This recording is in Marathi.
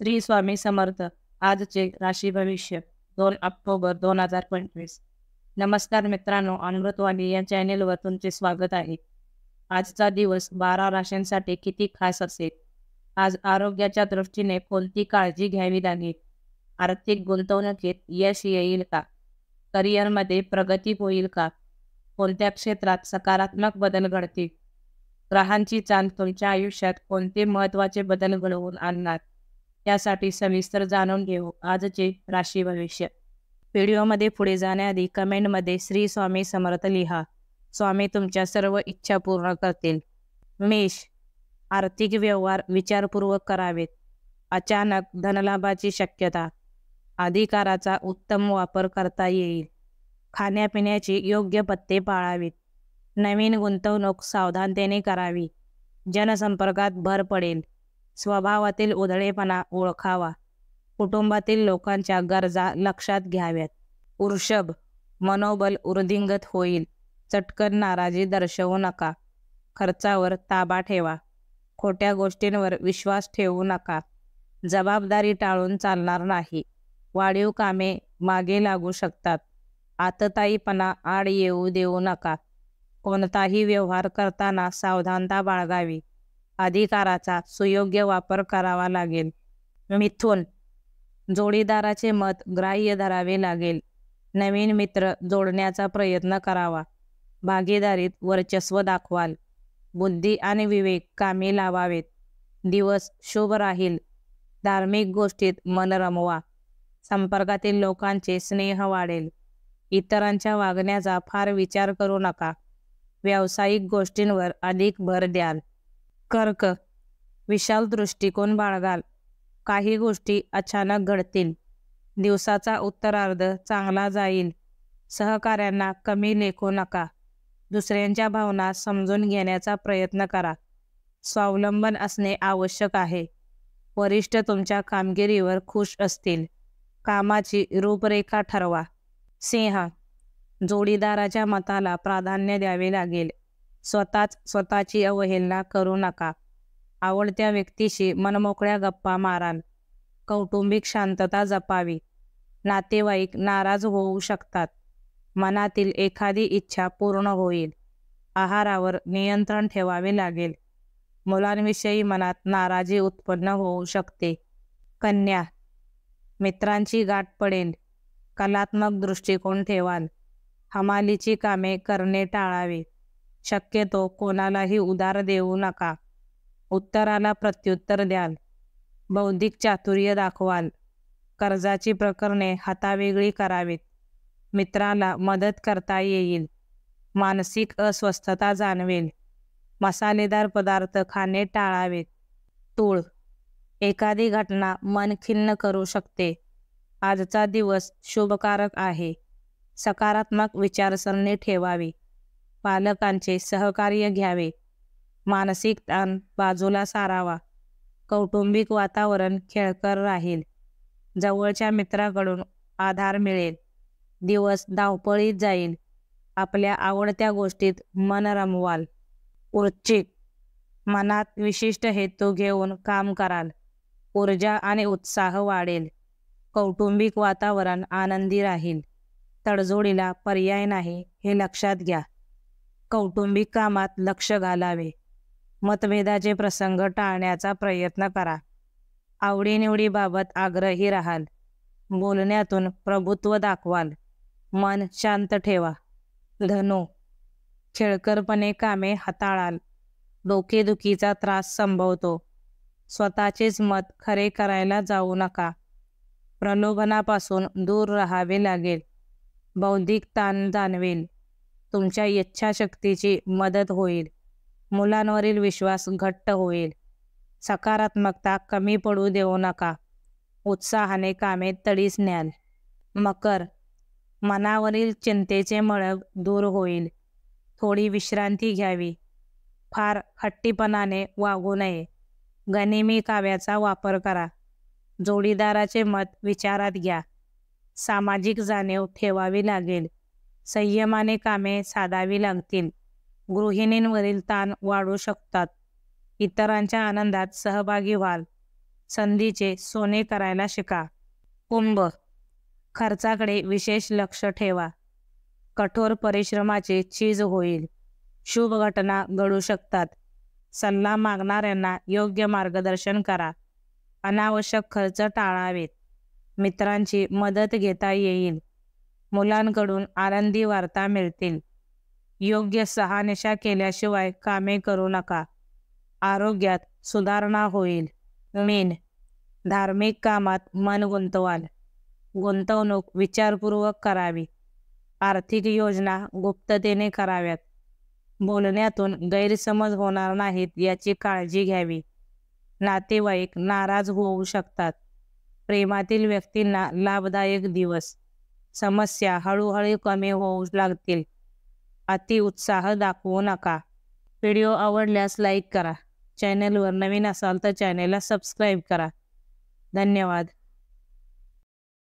श्री स्वामी समर्थ. आजचे राशी भविष्य 2 ऑक्टोबर 2025. नमस्कार मित्रांनो, अमृतवाणी या चॅनेलवर तुमचे स्वागत आहे. आजचा दिवस 12 राशींसाठी किती खास असेल? आज आरोग्याच्या दृष्टीने कोणती काळजी घ्यावी लागेल? आर्थिक गुंतवणुकीत यश येईल का? करिअरमध्ये प्रगती होईल का? कोणत्या क्षेत्रात सकारात्मक बदल घडतील? ग्रहांची चाल तुमच्या आयुष्यात कोणते महत्त्वाचे बदल घडवून आणणार? यासाठी सविस्तर जाणून घेऊ आजचे राशी भविष्य. व्हिडिओमध्ये पुढे जाण्याआधी कमेंटमध्ये श्री स्वामी समर्थ लिहा. स्वामी तुमच्या सर्व इच्छा पूर्ण करतील. मेष, आर्थिक व्यवहार विचारपूर्वक करावेत. अचानक धनलाभाची शक्यता. अधिकाराचा उत्तम वापर करता येईल. खाण्यापिण्याची योग्य पथ्ये पाळावीत. नवीन गुंतवणूक सावधानतेने करावी. जनसंपर्कात भर पडेल. स्वभावातील उधळेपणा ओळखावा. कुटुंबातील लोकांच्या गरजा लक्षात घ्याव्यात. वृषभ, मनोबल वृद्धिंगत होईल. चटकन नाराजी दर्शवू नका. खर्चावर ताबा ठेवा. खोट्या गोष्टींवर विश्वास ठेवू नका. जबाबदारी टाळून चालणार नाही. वाढीव कामे मागे लागू शकतात. आतताईपणा आड येऊ देऊ नका. कोणताही व्यवहार करताना सावधानता बाळगावी. अधिकाराचा सुयोग्य वापर करावा लागेल. मिथुन, जोडीदाराचे मत ग्राह्य धरावे लागेल. नवीन मित्र जोडण्याचा प्रयत्न करावा. भागीदारीत वर्चस्व दाखवाल. बुद्धी आणि विवेक कामी लावावेत. दिवस शुभ राहील. धार्मिक गोष्टीत मन रमवा. संपर्कातील लोकांचे स्नेह वाढेल. इतरांच्या वागण्याचा फार विचार करू नका. व्यावसायिक गोष्टींवर अधिक भर द्याल. कर्क, विशाल दृष्टिकोन बाळगाल. काही गोष्टी अचानक घडतील. दिवसाचा उत्तरार्ध चांगला जाईल. सहकाऱ्यांना कमी लेखू नका. दुसऱ्यांच्या भावना समजून घेण्याचा प्रयत्न करा. स्वावलंबन असणे आवश्यक आहे. वरिष्ठ तुमच्या कामगिरीवर खुश असतील. कामाची रूपरेखा ठरवा. सिंह, जोडीदाराच्या मताला प्राधान्य द्यावे लागेल. स्वतःची अवहेलना करू नका. आवडत्या व्यक्तीशी मनमोकळ्या गप्पा माराल. कौटुंबिक शांतता जपावी. नातेवाईक नाराज होऊ शकतात. मनातील एखादी इच्छा पूर्ण होईल. आहारावर नियंत्रण ठेवावे लागेल. मुलांविषयी मनात नाराजी उत्पन्न होऊ शकते. कन्या, मित्रांची गाठ पडेल. कलात्मक दृष्टिकोन ठेवाल. हमालीची कामे करणे टाळावे. शक्यतो कोणालाही उधार देऊ नका. उत्तराला प्रत्युत्तर द्याल. बौद्धिक चातुर्य दाखवाल. कर्जाची प्रकरणे हातावेगळी करावीत. मित्राला मदत करता येईल. मानसिक अस्वस्थता जाणवेल. मसालेदार पदार्थ खाणे टाळावेत. तूळ, एखादी घटना मन खिन्न करू शकते. आजचा दिवस शुभकारक आहे. सकारात्मक विचारसरणी ठेवावी. पालकांचे सहकार्य घ्यावे. मानसिक ताण बाजूला सारावा. कौटुंबिक वातावरण खेळकर राहील. जवळच्या मित्राकडून आधार मिळेल. दिवस धावपळीत जाईल. आपल्या आवडत्या गोष्टीत मन रमवाल. वृश्चिक, मनात विशिष्ट हेतू घेऊन काम कराल. ऊर्जा आणि उत्साह वाढेल. कौटुंबिक वातावरण आनंदी राहील. तडजोडीला पर्याय नाही हे लक्षात घ्या. कौटुंबिक कामात लक्ष घालावे. मतभेदाचे प्रसंग टाळण्याचा प्रयत्न करा. आवडीनिवडीबाबत आग्रही राहाल. बोलण्यातून प्रभुत्व दाखवाल. मन शांत ठेवा. धनु, खेळकरपणे कामे हाताळाल. डोकेदुखीचा त्रास संभवतो. स्वतःचेच मत खरे करायला जाऊ नका. प्रलोभनापासून दूर राहावे लागेल. बौद्धिक ताण जाणवेल. तुमच्या इच्छाशक्तीची मदत होईल. मुलांवरील विश्वास घट्ट होईल. सकारात्मकता कमी पडू देऊ नका. उत्साहाने कामे तडीस न्याल. मकर, मनावरील चिंतेचे मळब दूर होईल. थोडी विश्रांती घ्यावी. फार हट्टीपणाने वागू नये. गनिमी काव्याचा वापर करा. जोडीदाराचे मत विचारात घ्या. सामाजिक जाणीव ठेवावी लागेल. संयमाने कामे साधावी लागतील. गृहिणींवरील ताण वाढू शकतात. इतरांच्या आनंदात सहभागी व्हाल. संधीचे सोने करायला शिका. कुंभ, खर्चाकडे विशेष लक्ष ठेवा. कठोर परिश्रमाचे चीज होईल. शुभ घटना घडू शकतात. सल्ला मागणाऱ्यांना योग्य मार्गदर्शन करा. अनावश्यक खर्च टाळावेत. मित्रांची मदत घेता येईल. मुलांकडून आनंदी वार्ता मिळतील. योग्य शहानिशा केल्याशिवाय कामे करू नका. आरोग्यात सुधारणा होईल. मीन, धार्मिक कामात मन गुंतवाल. गुंतवणूक विचारपूर्वक करावी. आर्थिक योजना गुप्ततेने कराव्यात. बोलण्यातून गैरसमज होणार नाहीत याची काळजी घ्यावी. नातेवाईक नाराज होऊ शकतात. प्रेमातील व्यक्तींना लाभदायक दिवस. समस्या हळूहळू कमी होऊ लागतील. अतिउत्साह दाखवू नका. व्हिडिओ आवडल्यास लाईक करा. चॅनलवर नवीन असाल तर चॅनलला सबस्क्राईब करा. धन्यवाद.